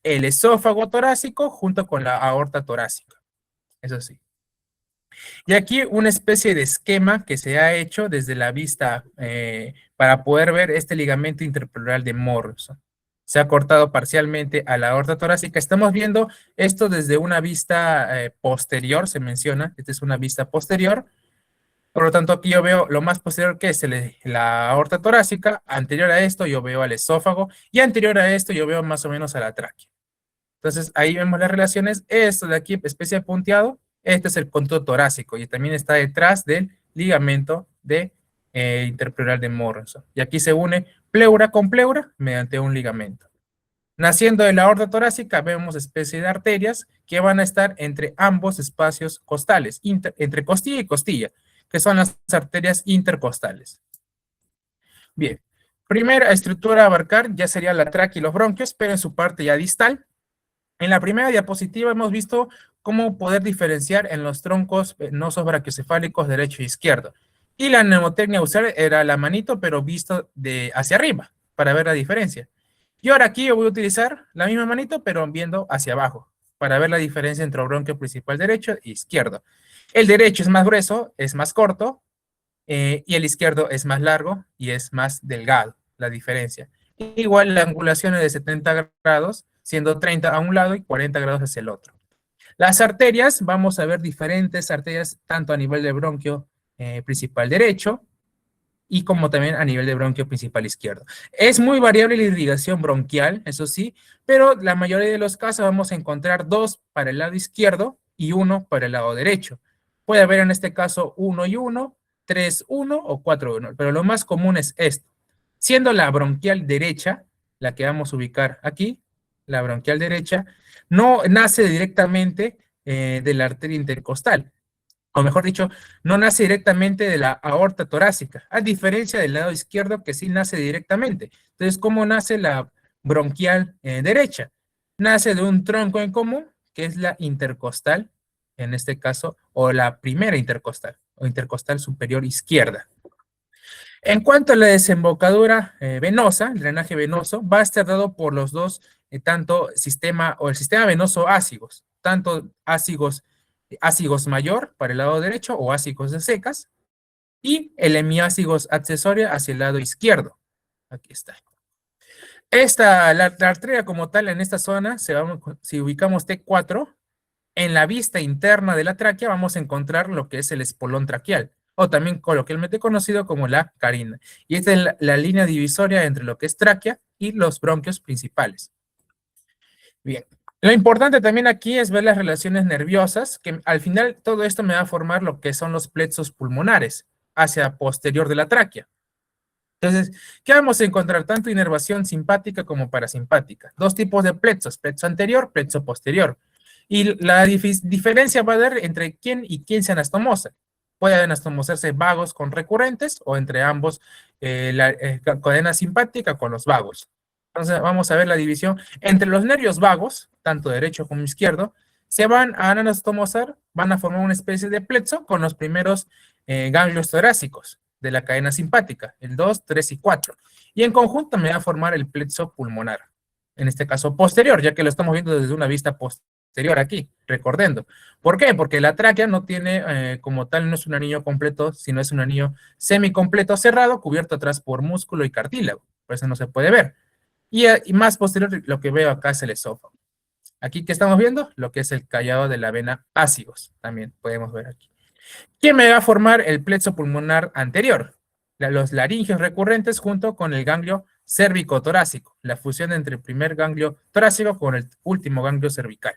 el esófago torácico junto con la aorta torácica. Eso sí. Y aquí una especie de esquema que se ha hecho desde la vista para poder ver este ligamento interpleural de Morrison. Se ha cortado parcialmente a la aorta torácica. Estamos viendo esto desde una vista posterior, se menciona. Esta es una vista posterior. Por lo tanto, aquí yo veo lo más posterior que es la aorta torácica, anterior a esto yo veo al esófago y anterior a esto yo veo más o menos a la tráquea. Entonces, ahí vemos las relaciones. Esto de aquí, especie de punteado, este es el conducto torácico y también está detrás del ligamento interpleural de Morrison. Y aquí se une pleura con pleura mediante un ligamento. Naciendo de la aorta torácica, vemos especie de arterias que van a estar entre ambos espacios costales, entre costilla y costilla, que son las arterias intercostales. Bien, primera estructura a abarcar ya sería la tráquea y los bronquios, pero en su parte ya distal. En la primera diapositiva hemos visto cómo poder diferenciar en los troncos venosos brachiocefálicos derecho e izquierdo. Y la mnemotecnia a usar era la manito, pero visto de hacia arriba, para ver la diferencia. Y ahora aquí yo voy a utilizar la misma manito, pero viendo hacia abajo, para ver la diferencia entre el bronquio principal derecho e izquierdo. El derecho es más grueso, es más corto, y el izquierdo es más largo y es más delgado, la diferencia. Igual la angulación es de 70 grados, siendo 30 a un lado y 40 grados hacia el otro. Las arterias, vamos a ver diferentes arterias, tanto a nivel del bronquio principal derecho, y como también a nivel de bronquio principal izquierdo. Es muy variable la irrigación bronquial, eso sí, pero la mayoría de los casos vamos a encontrar 2 para el lado izquierdo y 1 para el lado derecho. Puede haber en este caso 1 y 1, 3, 1 o 4, 1, pero lo más común es esto. Siendo la bronquial derecha, la que vamos a ubicar aquí, la bronquial derecha, no nace directamente de la arteria intercostal, o mejor dicho, no nace directamente de la aorta torácica, a diferencia del lado izquierdo que sí nace directamente. Entonces, ¿cómo nace la bronquial derecha? Nace de un tronco en común, que es la intercostal, en este caso, o la primera intercostal, o intercostal superior izquierda. En cuanto a la desembocadura venosa, el drenaje venoso, va a estar dado por los dos, tanto sistema o el sistema venoso ácigos, tanto ácigos mayor para el lado derecho o ácigos de secas, y el hemiácigos accesoria hacia el lado izquierdo. Aquí está. La arteria como tal en esta zona, si ubicamos T4, en la vista interna de la tráquea vamos a encontrar lo que es el espolón traqueal, o también coloquialmente conocido como la carina. Y esta es la línea divisoria entre lo que es tráquea y los bronquios principales. Bien. Lo importante también aquí es ver las relaciones nerviosas, que al final todo esto me va a formar lo que son los plexos pulmonares hacia posterior de la tráquea. Entonces, ¿qué vamos a encontrar? Tanto inervación simpática como parasimpática. Dos tipos de plexos, plexo anterior, plexo posterior. Y la diferencia va a dar entre quién y quién se anastomosa. Puede anastomosarse vagos con recurrentes o entre ambos la cadena simpática con los vagos. Entonces vamos a ver la división. Entre los nervios vagos, tanto derecho como izquierdo, se van a anastomosar, van a formar una especie de plexo con los primeros ganglios torácicos de la cadena simpática, el 2, 3 y 4. Y en conjunto me va a formar el plexo pulmonar, en este caso posterior, ya que lo estamos viendo desde una vista posterior aquí, recordando. ¿Por qué? Porque la tráquea no tiene, como tal, no es un anillo completo, sino es un anillo semicompleto cerrado, cubierto atrás por músculo y cartílago. Por eso no se puede ver. Y más posterior, lo que veo acá es el esófago. Aquí, ¿qué estamos viendo? Lo que es el callado de la vena ácigos, también podemos ver aquí. ¿Quién me va a formar el plexo pulmonar anterior? Los laringios recurrentes junto con el ganglio cérvico-torácico, la fusión entre el primer ganglio torácico con el último ganglio cervical.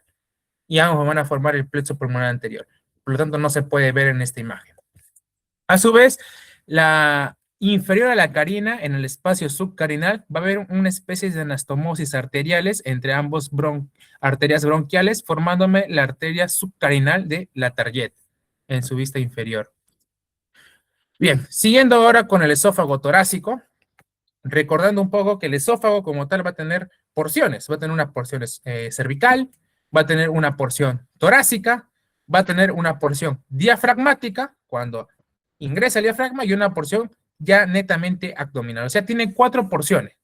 Y ambos van a formar el plexo pulmonar anterior. Por lo tanto, no se puede ver en esta imagen. A su vez, la inferior a la carina, en el espacio subcarinal, va a haber una especie de anastomosis arteriales entre ambos arterias bronquiales, formándome la arteria subcarinal de la Target en su vista inferior. Bien, siguiendo ahora con el esófago torácico, recordando un poco que el esófago como tal va a tener porciones, va a tener una porción cervical, va a tener una porción torácica, va a tener una porción diafragmática cuando ingresa el diafragma y una porción ya netamente abdominal. O sea, tiene 4 porciones.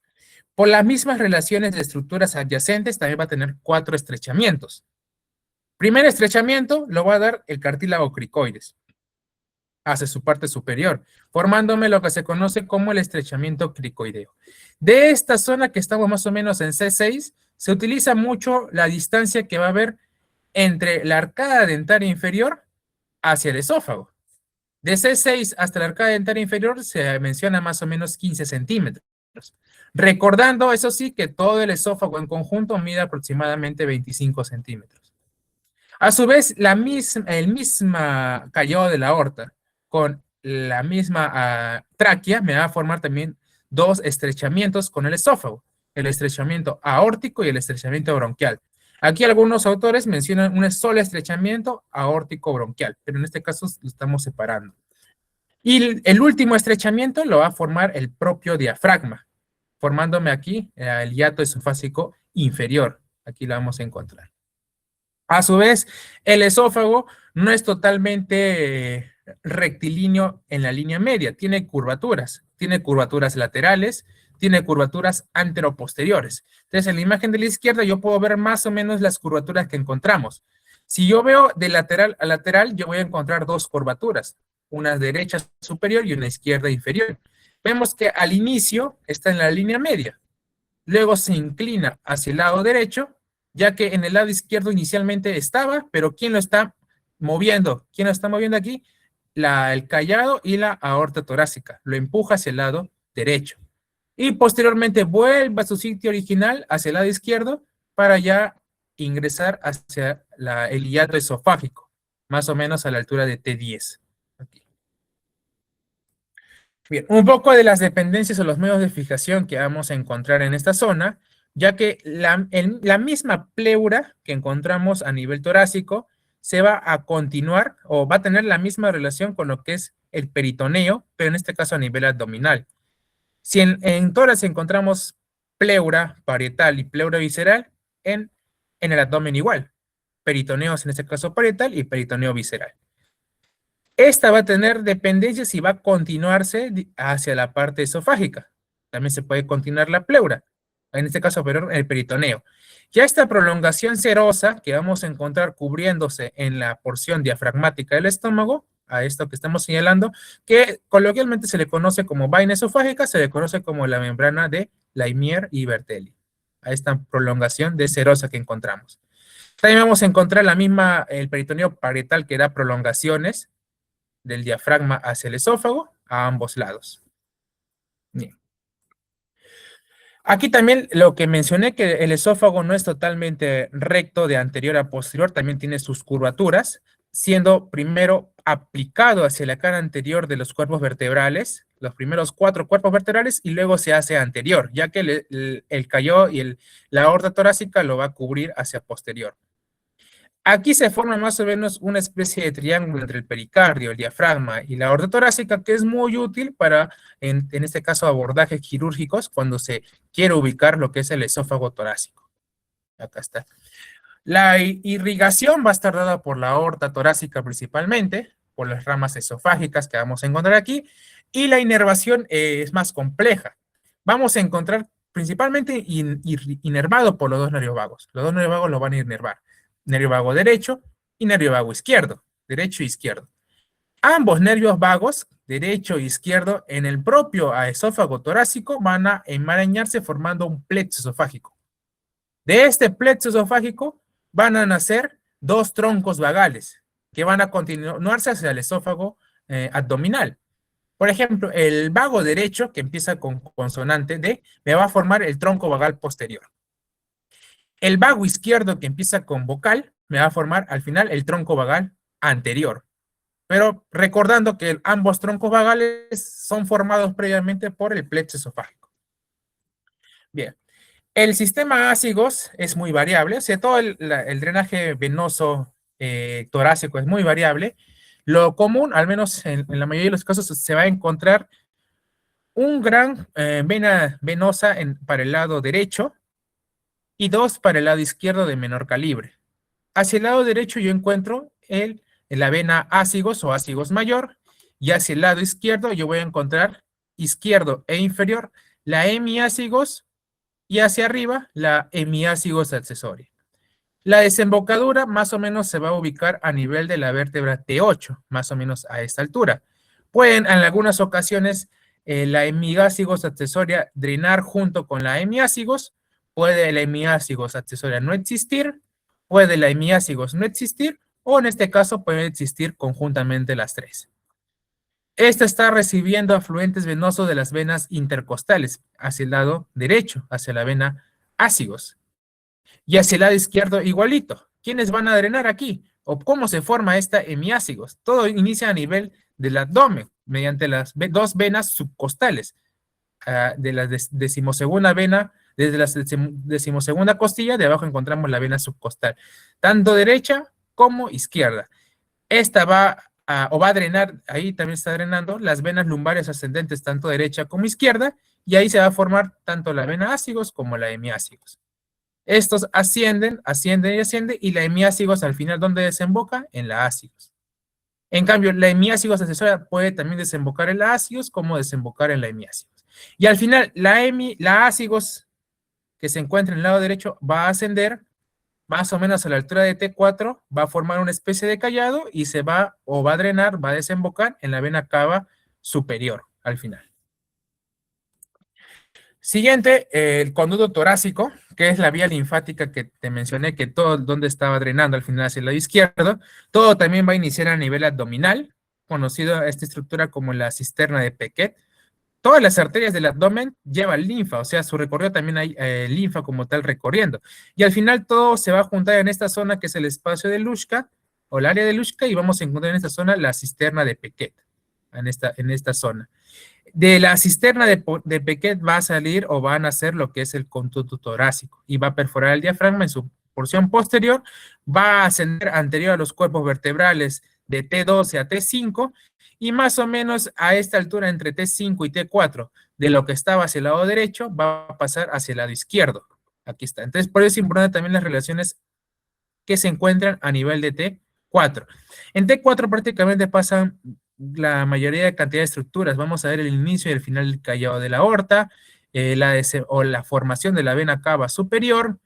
Por las mismas relaciones de estructuras adyacentes, también va a tener 4 estrechamientos. Primer estrechamiento lo va a dar el cartílago cricoides hacia su parte superior, formándome lo que se conoce como el estrechamiento cricoideo. De esta zona que estamos más o menos en C6, se utiliza mucho la distancia que va a haber entre la arcada dentaria inferior hacia el esófago. De C6 hasta la arcada dentaria inferior se menciona más o menos 15 centímetros. Recordando, eso sí, que todo el esófago en conjunto mide aproximadamente 25 centímetros. A su vez, el misma callado de la aorta con la misma tráquea me va a formar también dos estrechamientos con el esófago, el estrechamiento aórtico y el estrechamiento bronquial. Aquí algunos autores mencionan un solo estrechamiento aórtico bronquial, pero en este caso lo estamos separando. Y el último estrechamiento lo va a formar el propio diafragma, formándome aquí el hiato esofágico inferior. Aquí lo vamos a encontrar. A su vez, el esófago no es totalmente rectilíneo en la línea media, tiene curvaturas laterales, tiene curvaturas anteroposteriores. Entonces, en la imagen de la izquierda yo puedo ver más o menos las curvaturas que encontramos. Si yo veo de lateral a lateral, yo voy a encontrar dos curvaturas, una derecha superior y una izquierda inferior. Vemos que al inicio está en la línea media, luego se inclina hacia el lado derecho, ya que en el lado izquierdo inicialmente estaba, pero ¿quién lo está moviendo? ¿Quién lo está moviendo aquí? El callado y la aorta torácica. Lo empuja hacia el lado derecho. Y posteriormente vuelve a su sitio original, hacia el lado izquierdo, para ya ingresar hacia el hiato esofágico, más o menos a la altura de T10. Aquí. Bien, un poco de las dependencias o los medios de fijación que vamos a encontrar en esta zona, ya que la misma pleura que encontramos a nivel torácico se va a continuar o va a tener la misma relación con lo que es el peritoneo, pero en este caso a nivel abdominal. Si en tórax encontramos pleura parietal y pleura visceral, en el abdomen igual. Peritoneos en este caso parietal y peritoneo visceral. Esta va a tener dependencias y va a continuarse hacia la parte esofágica. También se puede continuar la pleura, en este caso, pero el peritoneo. Ya esta prolongación serosa que vamos a encontrar cubriéndose en la porción diafragmática del estómago, a esto que estamos señalando, que coloquialmente se le conoce como vaina esofágica, se le conoce como la membrana de Laimier y Bertelli, a esta prolongación de serosa que encontramos. También vamos a encontrar el peritoneo parietal que da prolongaciones del diafragma hacia el esófago a ambos lados. Bien. Aquí también lo que mencioné, que el esófago no es totalmente recto de anterior a posterior, también tiene sus curvaturas, siendo primero aplicado hacia la cara anterior de los cuerpos vertebrales, los primeros 4 cuerpos vertebrales, y luego se hace anterior, ya que el callado y la aorta torácica lo va a cubrir hacia posterior. Aquí se forma más o menos una especie de triángulo entre el pericardio, el diafragma y la aorta torácica, que es muy útil para, en este caso, abordajes quirúrgicos cuando se quiere ubicar lo que es el esófago torácico. Acá está. La irrigación va a estar dada por la aorta torácica principalmente, por las ramas esofágicas que vamos a encontrar aquí, y la inervación es más compleja. Vamos a encontrar principalmente inervado por los dos nervios vagos. Los dos nervios vagos lo van a inervar. Nervio vago derecho y nervio vago izquierdo, derecho e izquierdo. Ambos nervios vagos, derecho e izquierdo, en el propio esófago torácico van a enmarañarse formando un plexo esofágico. De este plexo esofágico van a nacer dos troncos vagales que van a continuarse hacia el esófago abdominal. Por ejemplo, el vago derecho, que empieza con consonante D, me va a formar el tronco vagal posterior. El vago izquierdo, que empieza con vocal, me va a formar al final el tronco vagal anterior. Pero recordando que ambos troncos vagales son formados previamente por el plexo esofágico. Bien. El sistema ácigos es muy variable, o sea, todo el drenaje venoso torácico es muy variable. Lo común, al menos en la mayoría de los casos, se va a encontrar un gran vena venosa para el lado derecho y dos para el lado izquierdo de menor calibre. Hacia el lado derecho yo encuentro la vena ácigos o ácigos mayor, y hacia el lado izquierdo yo voy a encontrar izquierdo e inferior la hemiácigos, y hacia arriba la hemiácigos accesoria. La desembocadura más o menos se va a ubicar a nivel de la vértebra T8, más o menos a esta altura. Pueden en algunas ocasiones la hemiácigos accesoria drenar junto con la hemiácigos, puede la hemiácigos accesoria no existir, puede la hemiácigos no existir, o en este caso puede existir conjuntamente las tres. Esta está recibiendo afluentes venosos de las venas intercostales hacia el lado derecho, hacia la vena ácigos. Y hacia el lado izquierdo igualito. ¿Quiénes van a drenar aquí? ¿O cómo se forma esta hemiácigos? Todo inicia a nivel del abdomen, mediante las dos venas subcostales. De la decimosegunda vena, desde la decimosegunda costilla, de abajo encontramos la vena subcostal, tanto derecha como izquierda. Esta o va a drenar, ahí también está drenando, las venas lumbares ascendentes, tanto derecha como izquierda, y ahí se va a formar tanto la vena ácigos como la hemiácigos. Estos ascienden, ascienden y ascienden, y la hemiácigos al final, ¿dónde desemboca? En la ácigos. En cambio, la hemiácigos accesoria puede también desembocar en la ácigos como desembocar en la hemiácigos. Y al final, la ácigos que se encuentra en el lado derecho va a ascender más o menos a la altura de T4, va a formar una especie de callado y se va o va a drenar, va a desembocar en la vena cava superior al final. Siguiente, el conducto torácico, que es la vía linfática que te mencioné, que todo donde estaba drenando al final hacia el lado izquierdo, todo también va a iniciar a nivel abdominal, conocido a esta estructura como la cisterna de Pequet. Todas las arterias del abdomen llevan linfa, o sea, su recorrido también hay linfa como tal recorriendo. Y al final todo se va a juntar en esta zona que es el espacio de Luschka, o el área de Luschka, y vamos a encontrar en esta zona la cisterna de Pequet, en esta zona. De la cisterna de Pequet va a salir o va a nacer lo que es el conducto torácico y va a perforar el diafragma en su porción posterior, va a ascender anterior a los cuerpos vertebrales de T12 a T5 y más o menos a esta altura entre T5 y T4 de lo que estaba hacia el lado derecho va a pasar hacia el lado izquierdo. Aquí está. Entonces, por eso es importante también las relaciones que se encuentran a nivel de T4. En T4 prácticamente pasan la mayoría de cantidad de estructuras. Vamos a ver el inicio y el final del callado de la aorta, la formación de la vena cava superior,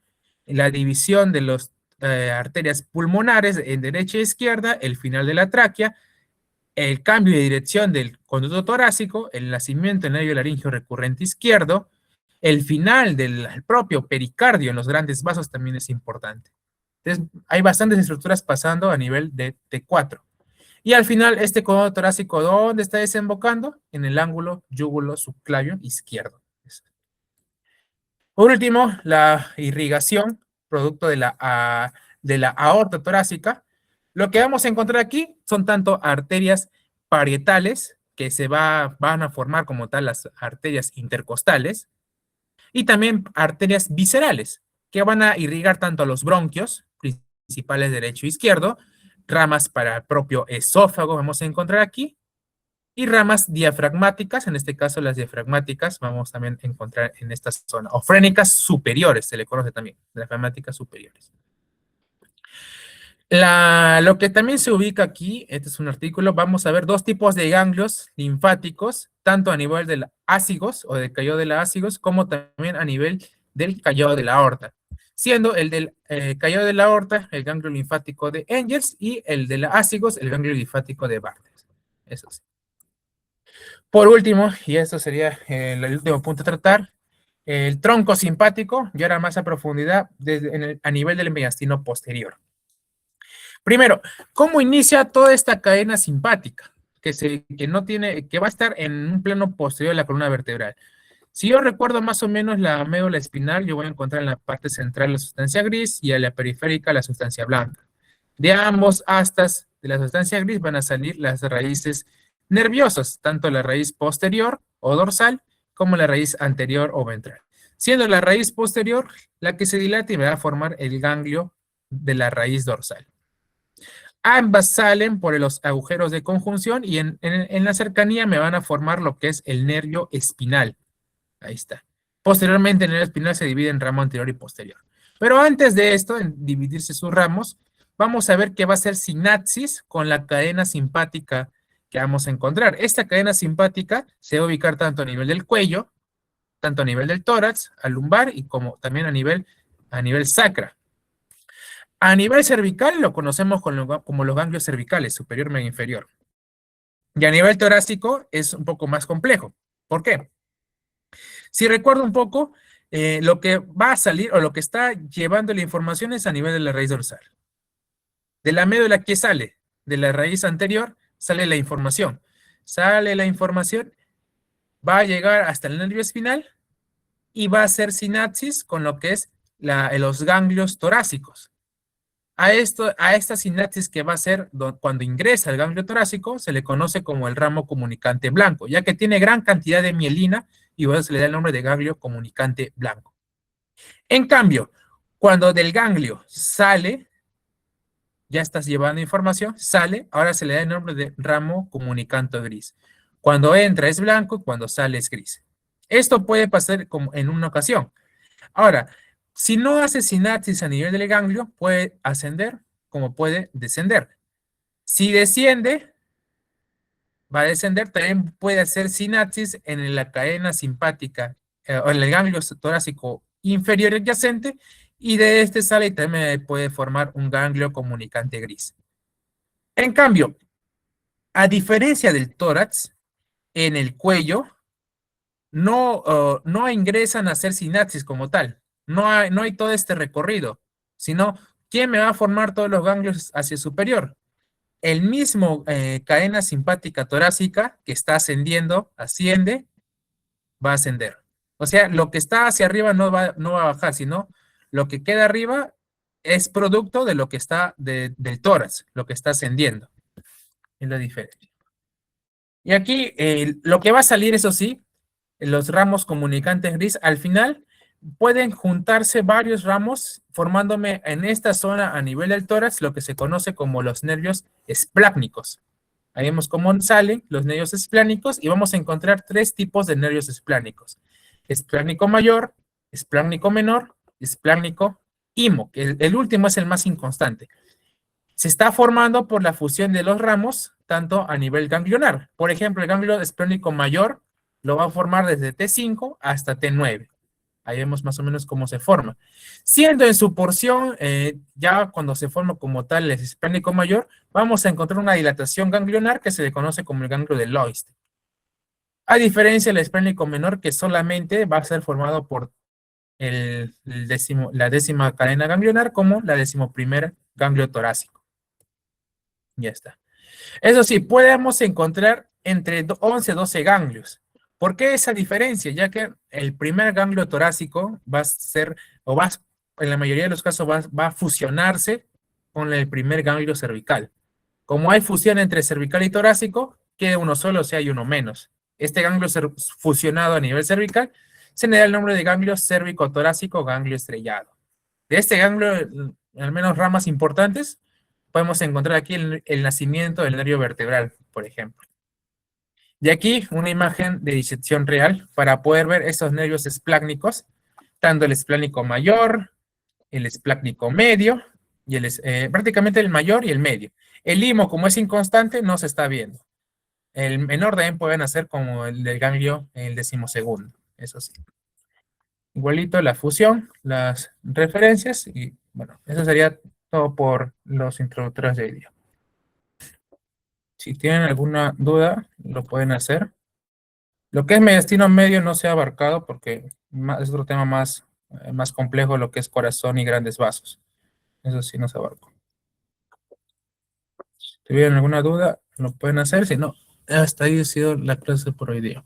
la división de las arterias pulmonares en derecha e izquierda, el final de la tráquea, el cambio de dirección del conducto torácico, el nacimiento del nervio laringio recurrente izquierdo, el final del propio pericardio en los grandes vasos también es importante. Entonces, hay bastantes estructuras pasando a nivel de T4. Y al final, este conducto torácico, ¿dónde está desembocando? En el ángulo yúgulo subclavio izquierdo. Por último, la irrigación, producto de la aorta torácica. Lo que vamos a encontrar aquí son tanto arterias parietales, que van a formar como tal las arterias intercostales, y también arterias viscerales, que van a irrigar tanto a los bronquios, principales derecho e izquierdo, ramas para el propio esófago, vamos a encontrar aquí, y ramas diafragmáticas, en este caso las diafragmáticas vamos también a encontrar en esta zona, o frénicas superiores, se le conoce también, diafragmáticas superiores. Lo que también se ubica aquí, este es un artículo, vamos a ver dos tipos de ganglios linfáticos, tanto a nivel del ácigos o del callado de la ácigos, como también a nivel del callado de la aorta, siendo el del callado de la aorta el ganglio linfático de Engels y el de la ácigos el ganglio linfático de Bartlett. Eso sí. Por último, y esto sería el último punto a tratar, el tronco simpático, y ahora más a profundidad a nivel del mediastino posterior. Primero, ¿cómo inicia toda esta cadena simpática? Que va a estar en un plano posterior de la columna vertebral. Si yo recuerdo más o menos la médula espinal, yo voy a encontrar en la parte central la sustancia gris y en la periférica la sustancia blanca. De ambos astas de la sustancia gris van a salir las raíces nerviosas, tanto la raíz posterior o dorsal como la raíz anterior o ventral. Siendo la raíz posterior la que se dilata y va a formar el ganglio de la raíz dorsal. Ambas salen por los agujeros de conjunción y en la cercanía me van a formar lo que es el nervio espinal. Ahí está. Posteriormente, el nervio espinal se divide en ramo anterior y posterior. Pero antes de esto, en dividirse sus ramos, vamos a ver qué va a ser sinapsis con la cadena simpática que vamos a encontrar. Esta cadena simpática se va a ubicar tanto a nivel del cuello, tanto a nivel del tórax, al lumbar y como también a nivel sacra. A nivel cervical lo conocemos como los ganglios cervicales, superior, medio, inferior. Y a nivel torácico es un poco más complejo. ¿Por qué? Si recuerdo un poco, lo que va a salir o lo que está llevando la información es a nivel de la raíz dorsal. De la médula, ¿qué sale? De la raíz anterior sale la información. sale la información, va a llegar hasta el nervio espinal y va a hacer sinapsis con lo que es los ganglios torácicos. A esta sinapsis que va a hacer cuando ingresa el ganglio torácico se le conoce como el ramo comunicante blanco, ya que tiene gran cantidad de mielina y bueno, se le da el nombre de ganglio comunicante blanco. En cambio, cuando del ganglio sale, ya estás llevando información, sale, ahora se le da el nombre de ramo comunicante gris. Cuando entra es blanco, cuando sale es gris. Esto puede pasar como en una ocasión. Ahora, si no hace sinapsis a nivel del ganglio, puede ascender como puede descender. Si desciende, va a descender, también puede hacer sinapsis en la cadena simpática o en el ganglio torácico inferior adyacente y de este sale y también puede formar un ganglio comunicante gris. En cambio, a diferencia del tórax, en el cuello no ingresan a hacer sinapsis como tal. No hay todo este recorrido, sino ¿quién me va a formar todos los ganglios hacia el superior? El mismo cadena simpática torácica que está ascendiendo, asciende, va a ascender. O sea, lo que está hacia arriba no va a bajar, sino lo que queda arriba es producto de lo que está del tórax, lo que está ascendiendo. Es la diferencia. Y aquí lo que va a salir, eso sí, los ramos comunicantes gris, al final pueden juntarse varios ramos formándome en esta zona a nivel del tórax lo que se conoce como los nervios esplácnicos. Ahí vemos cómo salen los nervios esplánicos y vamos a encontrar tres tipos de nervios esplánicos. Esplácnico mayor, esplácnico menor, esplácnico imo, que el último es el más inconstante. Se está formando por la fusión de los ramos, tanto a nivel ganglionar. Por ejemplo, el ganglio esplénico mayor lo va a formar desde T5 hasta T9. Ahí vemos más o menos cómo se forma. Siendo en su porción, ya cuando se forma como tal el esplénico mayor, vamos a encontrar una dilatación ganglionar que se le conoce como el ganglio de Loist. A diferencia del esplénico menor, que solamente va a ser formado por la décima cadena ganglionar como la decimoprimer ganglio torácico. Ya está. Eso sí, podemos encontrar entre 11 y 12 ganglios. ¿Por qué esa diferencia? Ya que el primer ganglio torácico va a ser, en la mayoría de los casos, va a fusionarse con el primer ganglio cervical. Como hay fusión entre cervical y torácico, queda uno solo, o sea, hay uno menos. Este ganglio fusionado a nivel cervical se le da el nombre de ganglio cérvico-torácico, ganglio estrellado. De este ganglio, al menos ramas importantes, podemos encontrar aquí el nacimiento del nervio vertebral, por ejemplo. Y aquí una imagen de disección real para poder ver estos nervios esplácnicos, tanto el esplácnico mayor, el esplácnico medio, y prácticamente el mayor y el medio. El limo, como es inconstante, no se está viendo. El menor también pueden hacer como el del ganglio, el decimosegundo, eso sí. Igualito la fusión, las referencias, y bueno, eso sería todo por los introductorios de vídeo. Si tienen alguna duda, lo pueden hacer. Lo que es mediastino medio no se ha abarcado porque es otro tema más complejo, lo que es corazón y grandes vasos. Eso sí no se abarcó. Si tuvieran alguna duda, lo pueden hacer. Si no, hasta ahí ha sido la clase por hoy día.